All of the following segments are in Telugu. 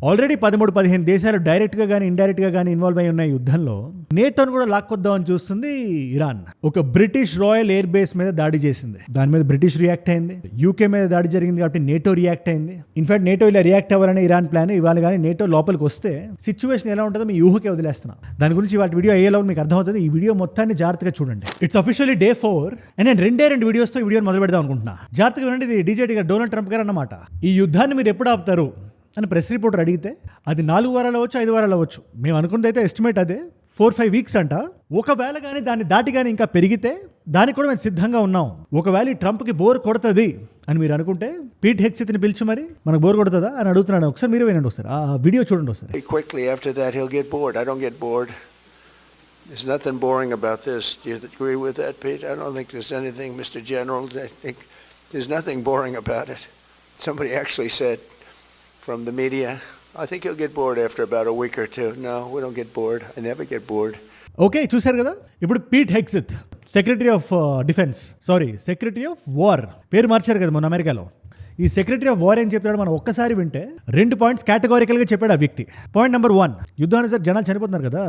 ఆల్రెడీ 13-15 దేశాలు డైరెక్ట్గా కానీ ఇండైరెక్ట్గా కానీ ఇన్వాల్వ్ అయి ఉన్న యుద్ధంలో నేటోను కూడా లాక్కొద్దామని చూస్తుంది ఇరాన్. ఒక బ్రిటిష్ రాయల్ ఎయిర్ బేస్ మీద దాడి చేసింది. దాని మీద బ్రిటిష్ రియాక్ట్ అయింది. యూకే మీద దాడి జరిగింది కాబట్టి నేటో రియాక్ట్ అయింది. ఇన్ఫాక్ట్ నేటో ఇలా రియాక్ట్ అవ్వాలని ఇరాన్ ప్లాన్. ఇవాళ కానీ నేటో లోపలికి వస్తే సిచ్యువేషన్ ఎలా ఉంటుందో మీ ఊహకే వదిలేస్తున్నా. దాని గురించి వాళ్ళ వీడియో అయ్యేలా మీకు అర్థమవుతుంది. ఈ వీడియో మొత్తాన్ని జాగ్రత్తగా చూడండి. ఇట్స్ అఫీషియల్లీ Day 4 అండ్ నేను 2 వీడియోస్తో ఈ వీడియోని మొదలు పెడదాం అనుకుంటున్నా. జాగ్రత్తగా వినండి. ఇది డీజేటీ గారు, డొనాల్డ్ ట్రంప్ గారు అన్నమాట. ఈ యుద్ధాన్ని మీరు ఎప్పుడు ఆపుతారు అని ప్రెస్ రిపోర్టర్ అడిగితే అది 4 వారాలు అవ్వచ్చు, 5 వారాలు అవ్వచ్చు. మేము అనుకున్నది అయితే ఎస్టిమేట్ అదే 4-5 వీక్స్ అంట. ఒకవేళ కానీ దాన్ని దాటి కానీ ఇంకా పెరిగితే దానికి కూడా మేము సిద్ధంగా ఉన్నాం. ఒకవేళ ఈ ట్రంప్కి బోర్ కొడుతుంది అని మీరు అనుకుంటే పీట్ హెగ్సెత్ని పిలిచి మరి మనకు బోర్ కొడుతుందా అని అడుగుతున్నాను. ఒకసారి మీరే వినండి, ఒకసారి ఆ వీడియో చూడండి ఒకసారి. Quickly after that he'll get bored. I don't get bored. There's nothing boring about this. Do you agree with that, Pete? I don't think there's anything, Mr. General. I think there's nothing boring about it. Somebody actually said from the media, I think he'll get bored after about a week or two. No, we don't get bored. I never get bored. Okay, చూశారు కదా. ఇప్పుడు Pete Hegseth, secretary of defence, secretary of war పేరు మార్చారు కదా మొన్న అమెరికాలో. ఈ సెక్రటరీ ఆఫ్ వార్ ఏం చెప్పాడు మనం ఒక్కసారి వింటే 2 పాయింట్స్ కేటగారికల్గా చెప్పాడు ఆ వ్యక్తి. పాయింట్ నెంబర్ 1, యుద్ధాన్ని సార్ జనాలు చనిపోతున్నారు కదా.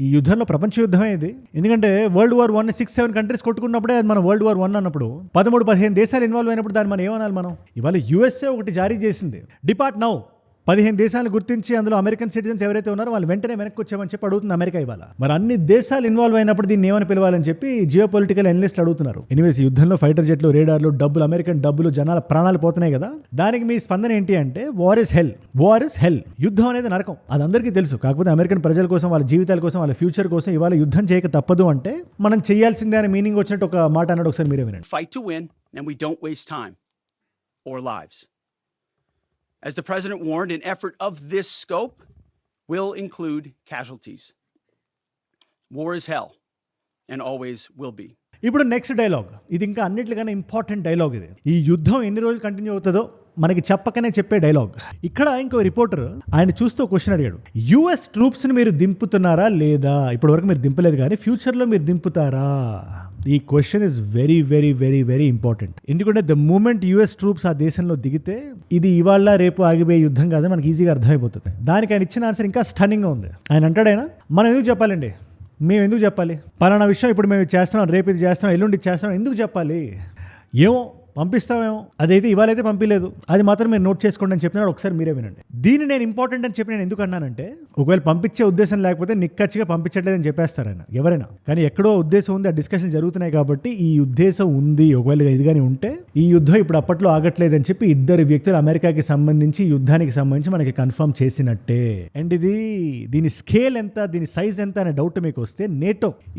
ఈ యుద్ధంలో ప్రపంచ యుద్ధమే ఇది. ఎందుకంటే World War I 6-7 కంట్రీస్ కొట్టుకున్నప్పుడే అది మన World War I అన్నప్పుడు 13-15 దేశాలు ఇన్వాల్వ్ అయినప్పుడు దాన్ని మనం ఏమనాలి మనం. ఇవాళ USA ఒకటి జారీ చేసింది, డిపార్ట్ నౌ. 15 దేశాలను గుర్తించి అందులో అమెరికన్ సిటిజన్స్ ఎవరైతే ఉన్నారో వాళ్ళు వెంటనే వెనక్కి వచ్చామని చెప్పి అడుగుతుంది అమెరికా ఇవాళ. మరి అన్ని దేశాలు ఇన్వాల్వ్ అయినప్పుడు దీన్ని ఏమని పిలవాలని చెప్పి జియో పొలిటికల్ అనలిస్ట్ అడుగుతున్నారు. ఎనీవేస్, యుద్ధంలో ఫైటర్ జెట్లు, రేడార్లు, డబ్బులు, అమెరికన్ డబ్బులు, జనాల ప్రాణాలు పోతున్నాయి కదా. దానికి మీ స్పందన ఏంటి అంటే వార్ ఇస్ హెల్. యుద్ధం అనేది నరకం, అది అందరికీ తెలుసు. కాకపోతే అమెరికన్ ప్రజల కోసం, వాళ్ళ జీవితాల కోసం, వాళ్ళ ఫ్యూచర్ కోసం ఇవాళ యుద్ధం చేయక తప్పదు అంటే మనం చేయాల్సిందే అనే మీనింగ్ వచ్చినట్టు ఒక మాట అన్నాడు. ఒకసారి మీరే వినండి. Fight to win and we don't waste time or lives. As the president warned, an effort of this scope will include casualties. War is hell and always will be. ఇప్పుడు నెక్స్ట్ డైలాగ్, ఇది ఇంకా అన్నిటికన్నా ఇంపార్టెంట్ డైలాగ్. ఇది ఈ యుద్ధం ఎన్ని రోజులు కంటిన్యూ అవుతుందో మనకి చెప్పకనే చెప్పే డైలాగ్. ఇక్కడ ఇంకో రిపోర్టర్ ఆయన చూస్తూ క్వశ్చన్ అడిగాడు, US ట్రూప్స్ని మీరు దింపుతున్నారా లేదా? ఇప్పటి వరకు మీరు దింపలేదు కానీ ఫ్యూచర్లో మీరు దింపుతారా? ఈ question is very very very very important. ఎందుకంటే ద మూమెంట్ US ట్రూప్స్ ఆ దేశంలో దిగితే ఇది ఇవాళ రేపు ఆగిపోయే యుద్ధం కాదని మనకి ఈజీగా అర్థమైపోతుంది. దానికి ఆయన ఇచ్చిన ఆన్సర్ ఇంకా స్టన్నింగ్గా ఉంది. ఆయన అంటాడైనా, మనం ఎందుకు చెప్పాలండి, మేము ఎందుకు చెప్పాలి పలానా విషయం ఇప్పుడు మేము చేస్తున్నాం, రేపు ఇది చేస్తున్నాం, ఎల్లుండి చేస్తున్నాం, ఎందుకు చెప్పాలి? ఏమో పంపిస్తామేమో, అదైతే ఇవాళైతే పంపించలేదు, అది మాత్రం మీరు నోట్ చేసుకోండి అని చెప్పినాడు. ఒకసారి మీరే వినండి. దీన్ని నేను ఇంపార్టెంట్ అని చెప్పి నేను ఎందుకు అన్నానంటే, ఒకవేళ పంపించే ఉద్దేశం లేకపోతే నిక్కచ్చిగా పంపించట్లేదని చెప్పేస్తారని ఎవరైనా. కానీ ఎక్కడో ఉద్దేశం ఉంది, ఆ డిస్కషన్ జరుగుతున్నాయి కాబట్టి ఈ ఉద్దేశం ఉంది. ఒకవేళ ఇది కానీ ఉంటే ఈ యుద్ధం ఇప్పుడు అప్పట్లో ఆగట్లేదని చెప్పి 2 వ్యక్తులు అమెరికాకి సంబంధించి యుద్ధానికి సంబంధించి మనకి కన్ఫర్మ్ చేసినట్టే. అండ్ ఇది దీని స్కేల్ ఎంత, దీని సైజ్ ఎంత అనే డౌట్ మీకు వస్తే,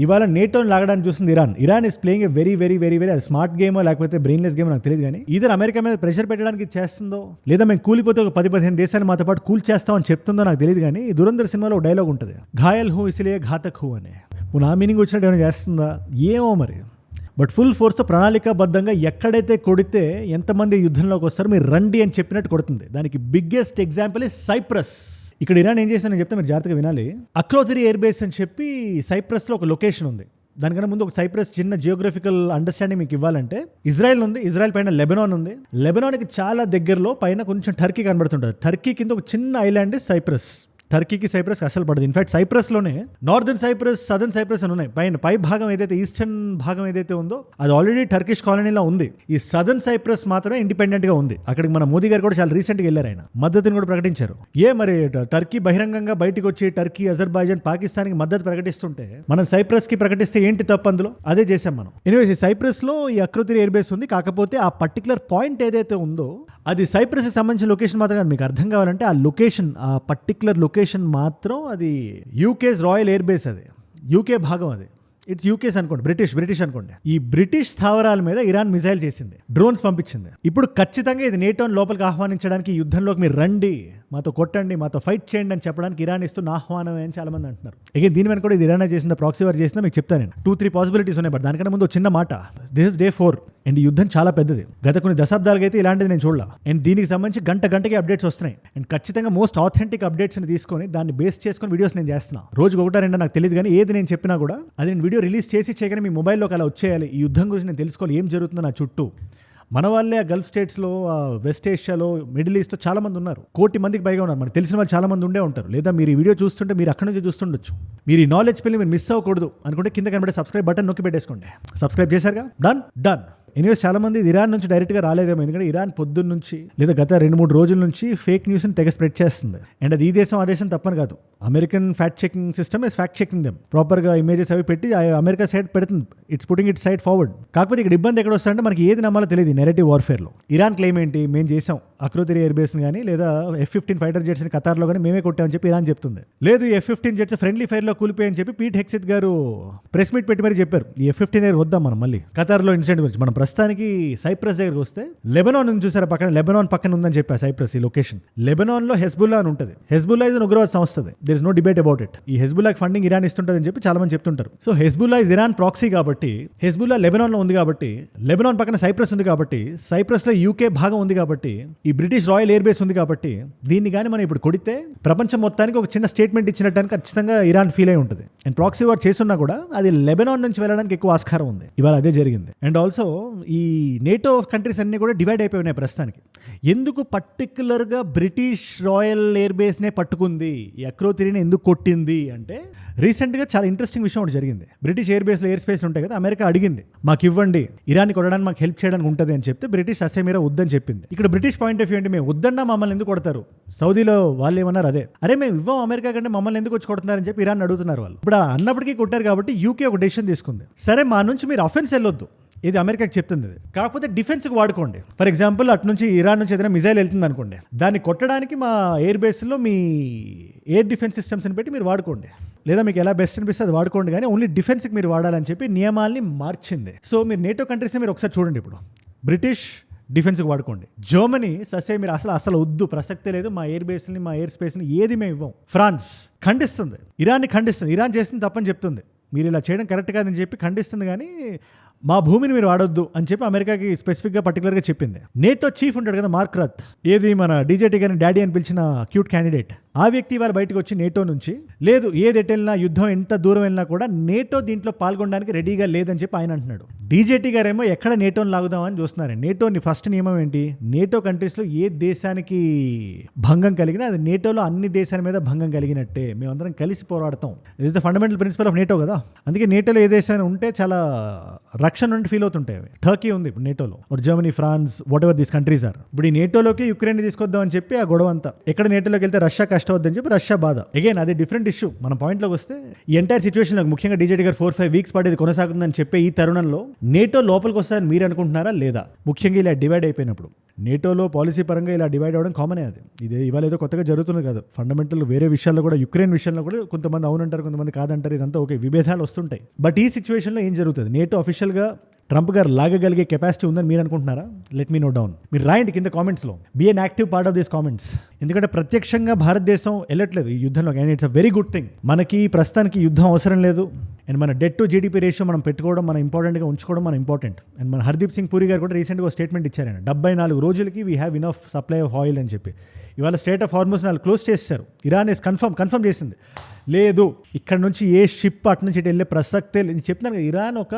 ఇవాళ నేటోని లాగడానికి చూస్తుంది Iran is playing a very very very very smart game లేకపోతే బ్రెయిన్లెస్ గేమ్ నాకు తెలియదు. కానీ ఇద్దరు అమెరికా మీద ప్రెషర్ పెట్టడానికి చేస్తుందో లేదా మేము కూలిపోతే ఒక 10-15 దేశాలు మాతో పాటు కూల్ చేస్తామని చెప్తుందో నాకు తెలియదు. కానీ దురంధర్ సినిమాలో ఒక డైలాగ్ ఉంటుంది, ఘాయల్ హూ ఇసిలే ఘాతక్ హూ అని. నా మీనింగ్ వచ్చినట్టు ఏమైనా చేస్తుందా ఏమో మరి. బట్ ఫుల్ ఫోర్స్తో ప్రణాళికాబద్ధంగా ఎక్కడైతే కొడితే ఎంతమంది యుద్ధంలోకి వస్తారో మీరు రండి అని చెప్పినట్టు కొడుతుంది. దానికి బిగ్గెస్ట్ ఎగ్జాంపుల్ ఇస్ సైప్రస్. ఇక్కడ ఇరాన్ ఏం చేసిందని చెప్తే మీరు జాగ్రత్తగా వినాలి. అక్రోజరీ ఎయిర్ బేస్ అని చెప్పి సైప్రస్లో ఒక లొకేషన్ ఉంది. దానికన్నా ముందు ఒక సైప్రస్ చిన్న జియోగ్రఫికల్ అండర్స్టాండింగ్ మీకు ఇవ్వాలంటే, ఇజ్రాయెల్ ఉంది, ఇజ్రాయెల్ పైన లెబనాన్ ఉంది, లెబనాన్కి చాలా దగ్గరలో పైన కొంచెం టర్కీ కనబడుతుంటుంది. టర్కీ కింద ఒక చిన్న ఐలాండ్ సైప్రస్. టర్కీకి సైప్రస్ అసలు పడదు. ఇన్ఫాక్ట్ సైప్రస్లోనే నార్దర్న్ సైప్రస్, సదర్న్ సైప్రస్ అని ఉన్నాయి. పై భాగం ఏదైతే ఈస్టర్న్ భాగం ఏదైతే ఉందో అది ఆల్రెడీ టర్కిష్ కాలనీలో ఉంది. ఈ సదర్న్ సైప్రస్ మాత్రమే ఇండిపెండెంట్ గా ఉంది. అక్కడికి మన మోదీ గారు కూడా చాలా రీసెంట్గా వెళ్ళారు, ఆయన మద్దతుని కూడా ప్రకటించారు. మరి టర్కీ బహిరంగంగా బయటకు వచ్చి టర్కీ, అజర్బైజాన్, పాకిస్తాన్కి మద్దతు ప్రకటిస్తుంటే మనం సైప్రస్ కి ప్రకటిస్తే ఏంటి తప్పు అందులో? అదే చేసాం మనం. ఎనీవేస్, ఈ సైప్రస్ లో ఈ అక్రోతిరి ఎయిర్ బేస్ ఉంది. కాకపోతే ఆ పర్టికులర్ పాయింట్ ఏదైతే ఉందో అది సైప్రస్ కి సంబంధించిన లొకేషన్ మాత్రం కాదు. మీకు అర్థం కావాలంటే ఆ లొకేషన్, ఆ పర్టికులర్ లొకేషన్ మాత్రం అది యూకేస్ రాయల్ ఎయిర్ బేస్. అది యూకే భాగం, అది ఇట్స్ యూకేస్ అనుకోండి, బ్రిటిష్ అనుకోండి. ఈ బ్రిటిష్ స్థావరాల మీద ఇరాన్ మిసైల్ చేసింది, డ్రోన్స్ పంపించింది. ఇప్పుడు ఖచ్చితంగా ఇది నేటోని లోపలికి ఆహ్వానించడానికి, యుద్ధంలోకి మీరు రండి, మాతో కొట్టండి, మాతో ఫైట్ చేయండి అని చెప్పడానికి ఇరాన్ ఇస్తున్న ఆహ్వానమే అని చాలా మంది అంటున్నారు. అగైన్ దీని వెనక కూడా ఇది ఇరాన్ చేసిందా, ప్రాక్సీ వార్ చేసిందా మీకు చెప్తాను నేను. 2-3 పాసిబిలిటీస్ ఉన్నాయి. బట్ దానికన్నా ముందు చిన్న మాట, దిస్ ఇస్ Day 4 అండ్ ఈ యుద్ధం చాలా పెద్దది. గత కొన్ని దశాబ్దాలుగా అయితే ఇలాంటిది నేను చూడలా. అండ్ దీనికి సంబంధించి గంటకి అప్డేట్స్ వస్తున్నాయి. అండ్ ఖచ్చితంగా మోస్ట్ ఆథెంటిక్ అప్డేట్స్ ని తీసుకొని దాన్ని బేస్ చేసుకొని వీడియోస్ నేను చేస్తున్నాను. రోజుకి 1-2 నాకు తెలియదు, కానీ ఏది నేను చెప్పినా కూడా అది నేను వీడియో రిలీజ్ చేసి చేయగానే మీ మొబైల్లోకి అలా వచ్చేయాలి. ఈ యుద్ధం గురించి నేను తెలుసుకోవాలి, ఏం జరుగుతుందో నా చుట్టూ. మన వాళ్ళే ఆ గల్ఫ్ స్టేట్స్లో, వెస్ట్ ఏషియాలో, మిడిల్ ఈస్ట్లో చాలా మంది ఉన్నారు. 1 కోటి మందికి పైగా ఉన్నారు. మనకు తెలిసిన వాళ్ళు చాలా మంది ఉండే ఉంటారు. లేదా మీరు ఈ వీడియో చూస్తుంటే మీరు అక్కడి నుంచి చూస్తుండొచ్చు. మీరు ఈ నాలెడ్జ్ పెళ్ళి మీరు మిస్ అవ్వకూడదు అనుకుంటే కింద కనబడే సబ్స్క్రైబ్ బటన్ నొక్కి పెట్టేసుకోండి. Subscribe చేశారుగా, done. ఎనీవేస్ చాలా మంది ఇరాన్ నుంచి డైరెక్ట్గా రాలేదేమో, ఎందుకంటే ఇరాన్ పొద్దున్న నుంచి లేదా గత 2-3 రోజుల నుంచి ఫేక్ న్యూస్ని తెగ స్ప్రెడ్ చేస్తుంది. అండ్ అది ఈ దేశం ఆ దేశం తప్పని కాదు. American fact checking system is fact checking them. ప్రాపర్గా ఇమేజెస్ అవి పెట్టి అమెరికా సైడ్ పెడుతుంది. It's putting it side forward. కాకపోతే ఇక్కడ ఇబ్బంది ఎక్కడ వస్తుందంటే మనకి ఏది నమ్మాలో తెలియదు. నెరేటివ్ వార్ఫేర్లో ఇరాన్ క్లెయిమ్ ఏంటి, మేము చేసాం అక్రోతిరి ఎయిర్ బేస్ని కానీ లేదా F-15 ఫైటర్ జెట్స్ని ఖతార్లో కానీ మేమే కొట్టామని చెప్పి ఇరాన్ చెప్తుంది. లేదు ఈ F-15 జెట్స్ ఫ్రెండ్లీ ఫైర్లో కూలిపోయాయని చెప్పి పీట్ హెక్సిత్ గారు ప్రెస్ మీట్ పెట్టి మరీ చెప్పారు. ఈ F-15 ఎయిర్ వద్దాం మనం మళ్ళీ ఖతార్లో ఇన్సిడెంట్ గురించి. మనం ప్రస్తుతానికి సైప్రస్ దగ్గరికి వస్తే లెబనాన్ నుంచి చూసారా, లెబనాన్ పక్కన ఉందని చెప్పా సైప్రస్ ఈ లొకేషన్. లెబనాన్ లో హెజ్బుల్లా అని ఉంటుంది. హెజ్బుల్లా ఇస్ ఉగ్రవాద సంస్థ. There is no debate about it. ఈ హెజ్బుల్లాకి ఫండింగ్ ఇరాన్ ఇస్తుంటుంది అని చెప్పి చాలా మంది చెప్తుంటారు. So Hezbollah is Iran proxy కాబట్టి, హెజ్బుల్లా లెబనాన్ లో ఉంది కాబట్టి, లెబనాన్ పక్కన సైప్రస్ ఉంది కాబట్టి, సైప్రస్ లో UK భాగం ఉంది కాబట్టి, ఈ బ్రిటిష్ రాయల్ ఎయిర్ బేస్ ఉంది కాబట్టి, దీన్ని కానీ మనం ఇప్పుడు కొడితే ప్రపంచం మొత్తానికి ఒక చిన్న స్టేట్మెంట్ ఇచ్చినట్టు ఖచ్చితంగా ఇరాన్ ఫీల్ అయి ఉంటుంది. అండ్ ప్రాక్సీ వార్ చేస్తున్నా కూడా అది లెబనాన్ నుంచి వెళ్ళడానికి ఎక్కువ ఆస్కారం ఉంది. ఇవాళ అదే జరిగింది. అండ్ ఆల్సో ఈ నేటో కంట్రీస్ అన్నీ కూడా డివైడ్ అయిపోయినాయి ప్రస్తుతానికి. ఎందుకు పర్టికులర్గా బ్రిటిష్ రాయల్ ఎయిర్ బేస్నే పట్టుకుంది, ఈ అక్రోతిరిని ఎందుకు కొట్టింది అంటే, రీసెంట్గా చాలా ఇంట్రెస్టింగ్ విషయం ఒకటి జరిగింది. బ్రిటిష్ ఎయిర్ బేస్లో ఎయిర్ స్పేస్ ఉంటాయి కదా, అమెరికా అడిగింది మాకు ఇవ్వండి, ఇరాన్ని కొట్టడానికి మాకు హెల్ప్ చేయడానికి ఉంటుంది అని చెప్తే బ్రిటిష్ అసేమీరా వద్దని చెప్పింది. ఇక్కడ బ్రిటిష్ పాయింట్ ఆఫ్ వ్యూ ఏంటి, మేము వద్దన్నా మమ్మల్ని ఎందుకు కొడతారు, సౌదీలో వాళ్ళు ఏమన్నారు అదే, అరే మేము ఇవ్వం అమెరికా కంటే మమ్మల్ని ఎందుకు వచ్చి కొడుతున్నారని చెప్పి ఇరాన్ అడుగుతున్నారు వాళ్ళు. ఇప్పుడు అన్నప్పటికీ కొట్టారు కాబట్టి UK ఒక డెసిషన్ తీసుకుంది, సరే మా నుంచి మీరు అఫెన్స్ వెళ్ళొద్దు, ఇది అమెరికాకి చెప్తుంది, కాకపోతే డిఫెన్స్కి వాడుకోండి. ఫర్ ఎగ్జాంపుల్ అటు నుంచి ఇరాన్ నుంచి ఏదైనా మిజైల్ వెళ్తుంది అనుకోండి, దాన్ని కొట్టడానికి మా ఎయిర్ బేస్లో మీ ఎయిర్ డిఫెన్స్ సిస్టమ్స్ని పెట్టి మీరు వాడుకోండి, లేదా మీకు ఎలా బెస్ట్ అనిపిస్తే అది వాడుకోండి, కానీ ఓన్లీ డిఫెన్స్కి మీరు వాడాలని చెప్పి నియమాల్ని మార్చింది. సో మీరు నేటో కంట్రీస్ని మీరు ఒకసారి చూడండి. ఇప్పుడు బ్రిటిష్ డిఫెన్స్కి వాడుకోండి, జర్మనీ ససే మీరు అసలు వద్దు, ప్రసక్తే లేదు, మా ఎయిర్ బేస్ని మా ఎయిర్ స్పేస్ని ఏది మేము ఇవ్వం. ఫ్రాన్స్ ఖండిస్తుంది, ఇరాన్ని ఖండిస్తుంది, ఇరాన్ చేసింది తప్పని చెప్తుంది, మీరు ఇలా చేయడం కరెక్ట్ కాదని చెప్పి ఖండిస్తుంది, కానీ మా భూమిని మీరు వాడొద్దు అని చెప్పి అమెరికాకి స్పెసిఫిక్గా పర్టికులర్గా చెప్పింది. నేటో చీఫ్ ఉంటాడు కదా మార్క్ రత్, ఏది మన DJT గారిని డాడీ అని పిలిచిన క్యూట్ క్యాండిడేట్, ఆ వ్యక్తి వారు బయటకు వచ్చి నేటో నుంచి లేదు, ఏది ఎటు వెళ్ళినా యుద్ధం ఎంత దూరం వెళ్ళినా కూడా నేటో దీంట్లో పాల్గొనడానికి రెడీగా లేదని చెప్పి ఆయన అంటున్నాడు. DJT గారేమో ఎక్కడ నేటోని లాగుదామని చూస్తున్నారు. నేటోని ఫస్ట్ నియమం ఏంటి, నేటో కంట్రీస్లో ఏ దేశానికి భంగం కలిగినా అది నేటోలో అన్ని దేశాల మీద భంగం కలిగినట్టే, మేమందరం కలిసి పోరాడతాం. Is the fundamental principal of NATO కదా. అందుకే నేటోలో ఏ దేశాన్ని ఉంటే చాలా రక్షణ నుండి ఫీల్ అవుతుంటాయి. టర్కీ ఉంది ఇప్పుడు నేటోలో, Germany, France, whatever these countries are. ఇప్పుడు ఈ నేటోలోకి యుక్రెయిన్ తీసుకొద్దాం అని చెప్పి ఆ గొడవ అంతా, ఎక్కడ నేటోలోకి వెళ్తే రష్యా కష్టవద్దని చెప్పి రష్యా బాధ. అగైన్ అది డిఫరెంట్ ఇష్యూ. మన పాయింట్లోకి వస్తే ఈ ఎంటైర్ సిచ్యువేషన్ ముఖ్యంగా DJT గారు 4-5 వీక్స్ పాటు ఇది కొనసాగుతుందని చెప్పే ఈ తరుణంలో నేటో లోపలికి వస్తారని మీరు అనుకుంటున్నారా లేదా? ముఖ్యంగా ఇలా డివైడ్ అయిపోయినప్పుడు నేటోలో పాలసీ పరంగా ఇలా డివైడ్ అవ్వడం కామనే. అది ఇది ఇవాళ ఏదో కొత్తగా జరుగుతుంది కాదు. ఫండమెంటల్ వేరే విషయాల్లో కూడా, యుక్రెయిన్ విషయంలో కూడా కొంతమంది అవునంటారు, కొంతమంది కాదంటారు, ఇదంతా ఓకే, విభేదాలు వస్తుంటాయి. బట్ ఈ సిచ్యువేషన్లో ఏం జరుగుతుంది, నేటో అఫీషియల్గా ట్రంప్ గారు లాగగలిగే కెపాసిటీ ఉందని మీరు అనుకుంటున్నారా? Let me note down. మీరు రాయండి కింద కామెంట్స్లో, be an active part of these comments. ఎందుకంటే ప్రత్యక్షంగా భారతదేశం వెళ్ళట్లేదు ఈ యుద్ధంలో, and it's a very good thing. మనకి ప్రస్తుతానికి యుద్ధం అవసరం లేదు, అండ్ మన డెట్ టు GDP రేషియో మనం పెట్టుకోవడం, మన ఇంపార్టెంట్గా ఉంచుకోవడం మన ఇంపార్టెంట్. అండ్ మన హర్దీప్ సింగ్ పూరి గారు కూడా రీసెంట్గా ఒక స్టేట్మెంట్ ఇచ్చారు, 74 రోజులకి we have enough supply of oil అని చెప్పి. ఇవాళ స్ట్రైట్ ఆఫ్ హార్మోస్ వాళ్ళు క్లోజ్ చేశారు. ఇరాన్ ఇస్ కన్ఫర్మ్ చేసింది, లేదు ఇక్కడ నుంచి ఏ షిప్ అటు నుంచి ఇటు వెళ్ళే ప్రసక్తే లేదు. చెప్తున్నాను కదా, ఇరాన్ ఒక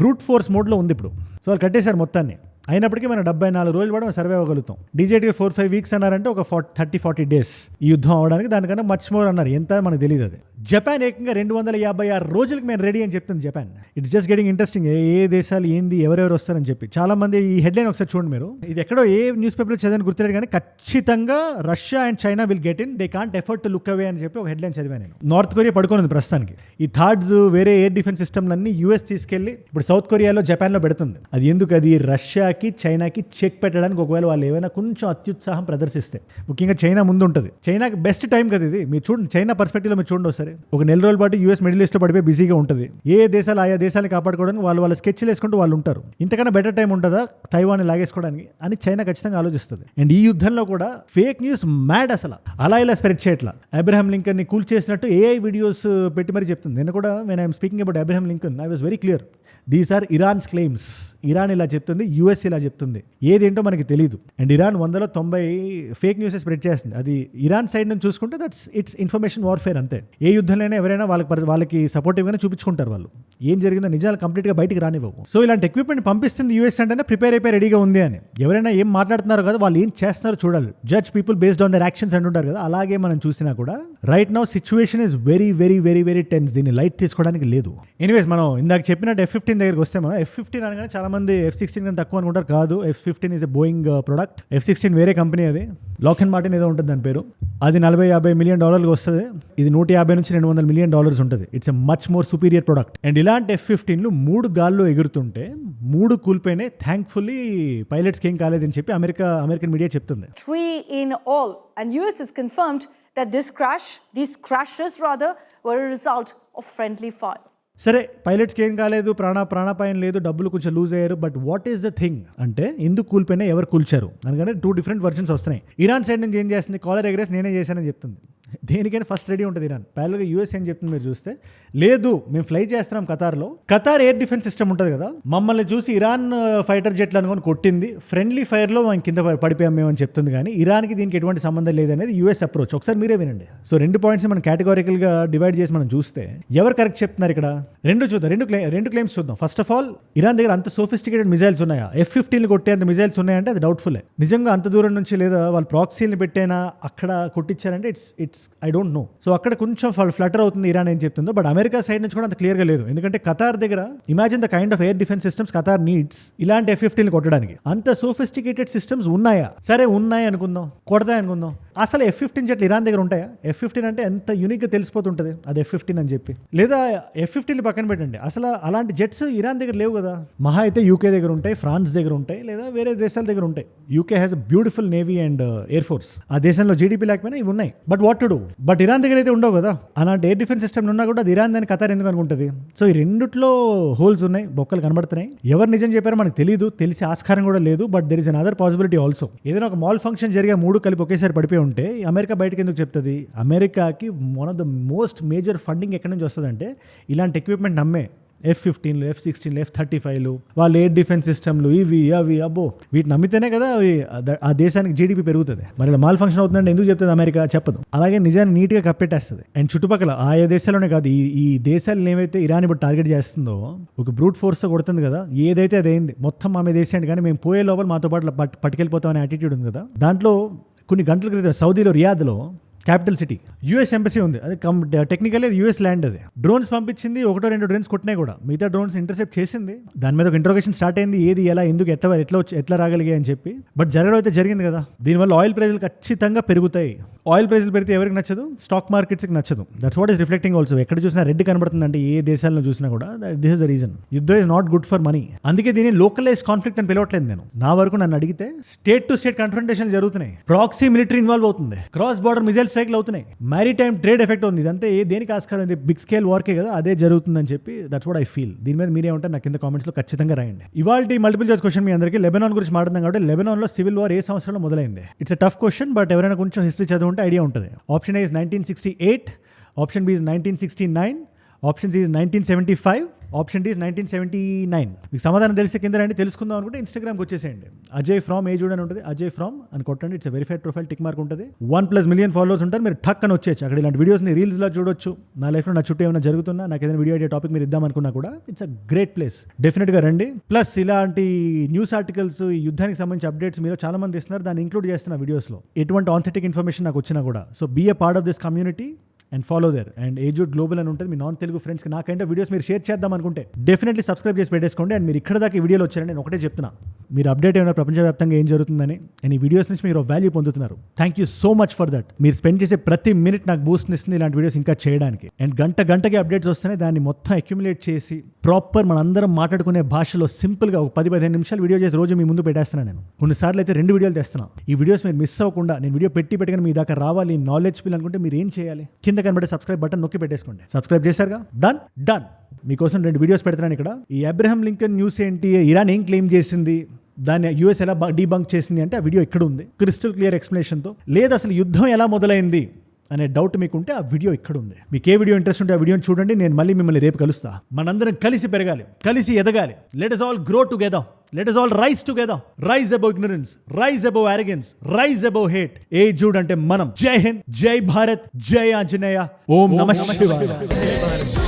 బ్రూట్ ఫోర్స్ మోడ్లో ఉంది ఇప్పుడు. సో వాళ్ళు కట్టేశారు మొత్తాన్ని. అయినప్పటికీ మనం 74 రోజులు కూడా సర్వే అవ్వగలుగుతాం. DJT 4-5 వీక్స్ అన్నారంటే ఒక 30-40 డేస్ ఈ యుద్ధం అవడానికి, దానికన్నా మచ్ మోర్ అన్నారు, ఎంత మనకు తెలియదు. అది జపాన్ ఏకంగా 256 రోజులకి మేము రెడీ అని చెప్తుంది Japan. It's just getting interesting. ఏ దేశాలు ఏంది, ఎవరెవరు వస్తారని చెప్పి. చాలా మంది ఈ హెడ్లైన్ ఒకసారి చూడండి మీరు, ఇది ఎక్కడో ఏ న్యూస్ పేపర్లో చదివాను గుర్తులేదు, కానీ ఖచ్చితంగా Russia and China will get in, they can't afford to look away అని చెప్పి ఒక హెడ్లైన్ చదివాను నేను. నార్త్ కొరియా పడుకోనుంది ప్రస్తుతానికి. ఈ థాడ్స్ వేరే ఎయిర్ డిఫెన్స్ సిస్టమ్లన్నీ US తీసుకెళ్లి ఇప్పుడు సౌత్ కొరియాలో, జపాన్లో పెడుతుంది. అది ఎందుకు, అది రష్యాకి చైనాకి చెక్ పెట్టడానికి, ఒకవేళ వాళ్ళు ఏమైనా కొంచెం అత్యుత్సాహం ప్రదర్శిస్తే. ముఖ్యంగా చైనా ముందు ఉంటుంది. చైనాకి బెస్ట్ టైం కదా ఇది. మీరు చూడండి, చైనా పర్స్పెక్టివ్లో మీరు చూడండి ఒకసారి. ఒక నెల రోజుల పాటు US మిడిల్ ఈస్ట్లో పడిపోయి బిజీగా ఉంటుంది. ఏ దేశాలు ఆయా దేశాన్ని కాపాడుకోవడానికి వాళ్ళ స్కెచ్లు వేసుకుంటూ వాళ్ళు ఉంటారు. ఇంతకన్నా బెటర్ టైం ఉంటుందా తైవాన్ని లాగేసుకోవడానికి అని చైనా ఖచ్చితంగా ఆలోచిస్తుంది. అండ్ ఈ యుద్ధంలో కూడా ఫేక్ న్యూస్ మ్యాడ్, అసలు అలా ఇలా స్ప్రెడ్ చేయట్లా. అబ్రహాం లింకన్ని కూల్ చేసినట్టు AI వీడియోస్ పెట్టి మరీ చెప్తుంది. నేను కూడా when I'm speaking about Abraham Lincoln, I was very clear. These are Iran's claims. Iran ఇలా చెప్తుంది, US ఇలా చెప్తుంది, ఏదేంటో మనకి తెలియదు. And Iran 190 fake news spread చేస్తుంది. అది ఇరాన్ సైడ్ నుంచి చూసుకుంటే ఇట్స్ ఇన్ఫర్మేషన్ వార్ఫేర్ అంతే. ఏ యుద్ధంలోనే ఎవరైనా వాళ్ళకి సపోర్టివ్గానే చూపించుకుంటారు. వాళ్ళు ఏం జరిగిందో నిజాలు కంప్లీట్గా బయటికి రానివ్వవు. సో ఇలాంటి ఎక్విప్మెంట్ పంపిస్తుంది యూఎస్ అంటేనే ప్రిపేర్ అయిపోయి రెడీగా ఉంది అని. ఎవరైనా ఏం మాట్లాడుతున్నారో కదా, వాళ్ళు ఏం చేస్తున్నారో చూడాలి. Judge people based on their actions అంటుంటారు కదా, అలాగే మనం చూసినా కూడా right now situation is very very very very tense. దీన్ని లైట్ తీసుకోవడానికి లేదు. ఎనీవేస్, మనం ఇందాక చెప్పినట్టు F-15 దగ్గరికి వస్తే, మనం F-15 అనగానే చాలా మంది F-16 కన్నా తక్కువ అనుకుంటారు. కాదు, F-15 is a Boeing product. F-16 వేరే కంపెనీ, అది లాక్హెడ్ మార్టిన్ ఏదో ఉంటుంది దాని పేరు. అది $40-50 మిలియన్ వస్తుంది. ఇది $150-200 మిలియన్ ఉంటుంది. It's a much more superior product. And ఇలాంటి F-15లు 3 గాల్లో ఎగురుతుంటే 3 కూలిపోయినాయి. థ్యాంక్ఫుల్లీ పైలట్స్కి ఏం కాలేదని చెప్పి అమెరికన్ మీడియా చెప్తుంది. 3 in all, and US has confirmed that these crashes were a result of friendly fire. సరే, పైలట్స్కి ఏం కాలేదు, ప్రాణాపాయం లేదు, డబ్బులు కొంచెం లూజ్ అయ్యారు. But what is the thing అంటే, ఎందుకు కూలిపోయినా, ఎవరు కూల్చారు అందుకని 2 డిఫరెంట్ వర్షన్స్ వస్తున్నాయి. ఇరాన్ సైడ్ నుంచి ఏం చేస్తుంది, కాలర్ ఎగరేసి నేనే చేశానని చెప్తుంది. దేనికైనా ఫస్ట్ రెడీ ఉంటుంది ఇరాన్. ప్యారల్గా యూఎస్ ఏం చెప్తుంది మీరు చూస్తే, లేదు మేము ఫ్లై చేస్తున్నాం ఖతార్లో. ఖతార్ ఎయిర్ డిఫెన్స్ సిస్టమ్ ఉంటుంది కదా, మమ్మల్ని చూసి ఇరాన్ ఫైటర్ జెట్లు అనుకొని కొట్టింది. ఫ్రెండ్లీ ఫైర్లో మనం కింద పడిపోయాం మేము అని చెప్తుంది. కానీ ఇరాన్కి దీనికి ఎటువంటి సంబంధం లేదనేది యూఎస్ అప్రోచ్. ఒకసారి మీరే వినండి. సో 2 పాయింట్స్ మనం కేటగారికల్గా డివైడ్ చేసి మనం చూస్తే ఎవరు కరెక్ట్ చెప్తున్నారు ఇక్కడ, చూద్దాం. రెండు క్లెయిమ్స్ చూద్దాం. ఫస్ట్ ఆఫ్ ఆల్, ఇరాన్ దగ్గర అంత సోఫిస్టికేటెడ్ మిజైల్స్ ఉన్నాయా? F-15 కొట్టేంత మిజైల్స్ ఉన్నాయంటే అది డౌట్ఫుల్. నిజంగా అంత దూరం నుంచి, లేదా వాళ్ళు ప్రాక్సీని పెట్టైనా అక్కడ కొట్టించారంటే it's I don't know. So అక్కడ కొంచెం ఫ్లటర్ అవుతుంది ఇరాన్ ఏం చెప్తుందో. బట్ అమెరికా సైడ్ నుంచి కూడా అంత క్లియర్గా లేదు. ఎందుకంటే ఖతార్ దగ్గర imagine the kind of air defence systems Qatar needs ఇలాంటి F-15 కొట్టడానికి. అంత సోఫిస్టికేటెడ్ సిస్టమ్స్ ఉన్నాయా? సరే ఉన్నాయి అనుకుందాం, కొడతాయి అనుకుందాం. అసలు F-15 జెట్లు ఇరాన్ దగ్గర ఉంటాయా? F-15 అంటే ఎంత యూనిక్గా తెలిసిపోతుంటుంది అది F-15 అని చెప్పి. లేదా F-15 పక్కన పెట్టండి, అసలు అలాంటి జెట్స్ ఇరాన్ దగ్గర లేవు కదా. మహా అయితే యూకే దగ్గర ఉంటాయి, ఫ్రాన్స్ దగ్గర ఉంటాయి, లేదా వేరే దేశాల దగ్గర ఉంటాయి. UK has a beautiful navy and air force. ఆ దేశంలో జీడీపీ లేకపోయినా ఇవి ఉన్నాయి. But what to do? But Iran దగ్గర అయితే ఉండవు కదా. అలాంటి ఎయిర్ డిఫెన్స్ సిస్టమ్ ఉన్నా కూడా అది ఇరాన్ దాన్ని ఖతార్ ఎందుకు అనుకుంటుంది? సో ఈ రెండిట్లో హోల్స్ ఉన్నాయి, బొక్కలు కనబడుతున్నాయి. ఎవరు నిజం చెప్పారో మనకు తెలియదు, తెలిసే ఆస్కారం కూడా లేదు. But there is another possibility also. ఏదైనా ఒక మాల్ ఫంక్షన్ జరిగే 3 కలిపి ఒకేసారి పడిపోయి ఉంటే అమెరికా బయటకు ఎందుకు చెప్తుంది? అమెరికాకి one of the most major funding ఎక్కడి నుంచి వస్తుందంటే ఇలాంటి ఎక్విప్మెంట్ నమ్మే. F-15లు, F-16లు, F-35లు, వాళ్ళ ఎయిర్ డిఫెన్స్ సిస్టమ్లు, ఇవి అవి అబ్బో, వీటిని నమ్మితేనే కదా ఆ దేశానికి జీడీపీ పెరుగుతుంది. మరి ఇలా మాల్ ఫంక్షన్ అవుతుందంటే ఎందుకు చెప్తుంది అమెరికా? చెప్పదు. అలాగే నిజాన్ని నీట్గా కప్పెట్టేస్తుంది. అండ్ చుట్టుపక్కల ఆయా దేశాల్లోనే కాదు, ఈ దేశాలను ఏవైతే ఇరాన్ ఇప్పుడు టార్గెట్ చేస్తుందో ఒక బ్రూట్ ఫోర్స్ కొడుతుంది కదా, ఏదైతే అదైంది మొత్తం ఆమె దేశానికి. కానీ మేము పోయే లోపల మాతో పాటు పట్టుకెళ్ళిపోతాం అనే యాటిట్యూడ్ ఉంది కదా. దాంట్లో కొన్ని గంటల క్రితం సౌదీలో రియాద్లో క్యాపిటల్ సిటీ యుఎస్ ఎంబసీ ఉంది. అది టెక్నికల్లీ అది యుఎస్ ల్యాండ్. అది డ్రోన్స్ పంపించింది, 1-2 డ్రోన్స్ కొట్టినాయి కూడా. మిగతా డ్రోన్స్ ఇంటర్సెప్ట్ చేసింది. దాని మీద ఒక ఇంట్రోగేషన్ స్టార్ట్ అయింది, ఏది ఎలా ఎందుకు ఎట్లా రాగలిగాయి అని చెప్పి. బట్ జరగడం అయితే జరిగింది కదా. దీనివల్ల ఆయిల్ ప్రైజులు ఖచ్చితంగా పెరుగుతాయి. ఆయిల్ ప్రైజులు పెరిగితే ఎవరికి నచ్చదు? స్టాక్ మార్కెట్స్కి నచ్చదు. That's what is reflecting also. ఎక్కడ చూసినా రెడ్ కనబడుతుందంటే ఏ దేశాలను చూసినా కూడా దిస్ ఇస్ ద రీజన్. యుద్ధం is not good for money. అందుకే దీన్ని లోకలైజ్ కాన్ఫ్లిక్ట్ అని పిలవట్లేదు నేను. నా వరకు నన్ను అడిగితే స్టేట్ టు స్టేట్ కన్ఫ్రంటేషన్ జరుగుతున్నాయి. ప్రాక్సీ మిలిటరీ ఇన్వాల్వ్ అవుతుంది. క్రాస్ బార్డర్ మిజైల్ స్ట్రైక్లు అవుతున్నాయి. మ్యారిటైమ్ ట్రేడ్ ఎఫెక్ట్ ఉంది. ఇదంతా దేనికి ఆస్కారం? ఇది బిగ్ స్కేల్ వార్కే కదా, అదే జరుగుతుందని చెప్పి దట్స్ వాట్ ఐ ఫీల్. దీని మీద మీరేమంటారు నాకు కింద కామెంట్స్లో ఖచ్చితంగా రాయండి. ఇవాళ మల్టిపుల్ చాయిస్ క్వశ్చన్ మీ అందరికీ లెబనాన్ గురించి మాట్లాడదాం కాబట్టి, లెబనాన్లో సివిల్ వార్ ఏ సంవత్సరంలో మొదలైంది? It's a tough question, but ఎవరైనా కొంచెం హిస్టరీ చదువుంటే ఐడియా ఉంటుంది. Option A is 1968, option B is 1969, option C is 1975, option D is 1979. మీకు సమాధానం తెలిసే కింద రండి. తెలుసుకుందాం అనుకుంటే ఇన్స్టాగ్రామ్కి వచ్చేసేయండి. అజయ్ ఫ్రామ్ ఏజూడ్ అని ఉంటుంది, అజయ్ ఫ్రామ్ అని కొట్టండి. It's verified profile, tick mark ఉంటుంది. 1+ మిలియన్ ఫాలోవర్స్ ఉంటారు. మీరు టక్ అని వచ్చేచ్చు. అక్కడ ఇలాంటి వీడియోస్ని రీల్స్లో చూడొచ్చు. నా లైఫ్లో నా చుట్టూ ఏమైనా జరుగుతున్నా, నాకు ఏదైనా వీడియో ఐడియా టాపిక్ మీరు ఇద్దామనుకున్నా కూడా ఇట్స్ అ గ్రేట్ ప్లేస్. డెఫినెట్గా రండి. ప్లస్ ఇలాంటి న్యూస్ ఆర్టికల్స్, ఈ యుద్ధానికి సంబంధించి అప్డేట్స్ మీరు చాలా మంది ఇస్తున్నారు. దాన్ని ఇంక్లూడ్ చేస్తున్న వీడియోస్లో ఎటువంటి ఆథెంటిక్ ఇన్ఫర్మేషన్ నాకు వచ్చినా కూడా. So be a part of this community and follow there. And ఏజూడ్ గ్లోబల్ అని ఉంటుంది. మీ నాన్ తెలుగు ఫ్రెండ్స్కి నా కైండ్ ఆఫ్ వీడియోస్ మీరు షేర్ చేద్దాం అనుకుంటే డెఫినెట్లీ సబ్స్క్రైబ్ చేసి పెట్టేసుకోండి. అండ్ మీరు ఇక్కడ దాకా ఈ వీడియోలో వచ్చారని నేను ఒకటే చెప్తున్నా, మీరు అప్డేట్ అయిన ప్రపంచవ్యాప్తంగా ఏం జరుగుతుందని. అండ్ ఈ వీడియోస్ నుంచి మీరు వాల్యూ పొందుతున్నారు. Thank you so much for that. మీరు స్పెండ్ చేసే ప్రతి మినిట్ నాకు బూస్ట్ ఇస్తుంది ఇలాంటి వీడియోస్ ఇంకా చేయడానికి. అండ్ గంటకి అప్డేట్స్ వస్తేనే దాన్ని మొత్తం అక్యుములేట్ చేసి ప్రాపర్ మనందరం మాట్లాడుకునే భాషలో సింపుల్గా ఒక 10-15 నిమిషాలు వీడియో చేసి రోజు మీ ముందు పెట్టేస్తున్నాను నేను. కొన్నిసార్లు అయితే 2 వీడియోలు తెస్తున్నాను. ఈ వీడియోస్ మీరు మిస్ అవ్వకుండా, నేను వీడియో పెట్టగానే మీ దాకా రావాలి, నాలెడ్జ్ ఫీల్ అనుకుంటే మీరు ఏం చేయాలి? కింద కనబడే సబ్స్క్రైబ్ బటన్ నొక్కి పెట్టేసుకోండి. సబ్స్క్రైబ్ చేశారుగా? డన్. మీకోసం 2 వీడియోస్ పెడుతున్నాను ఇక్కడ. ఈ అబ్రహం లింకన్ న్యూస్ ఏంటి, ఇరాన్ ఏం క్లెయిమ్ చేసింది, దాన్ని యూఎస్ ఎలా డీబంక్ చేసింది అంటే ఆ వీడియో ఇక్కడ ఉంది క్రిస్టల్ క్లియర్ ఎక్స్ప్లెనేషన్తో. లేదా అసలు యుద్ధం ఎలా మొదలైంది అనే డౌట్ మీకుంటే ఆ వీడియో ఇక్కడ ఉంది. మీకు ఏ వీడియో ఇంట్రెస్ట్ ఉంటే ఆ వీడియోని చూడండి. నేను మళ్ళీ మిమ్మల్ని రేపు కలుస్తా. మనందరం కలిసి పెరగాలి, కలిసి ఎదగాలి. Let us all grow together. Let us all rise together. Rise above ignorance, rise above arrogance, rise above hate. ఏజూడ్ అంటే మనం. జై హింద్, జై భారత్, జై ఆంజనేయ, ఓం నమః శివాయ.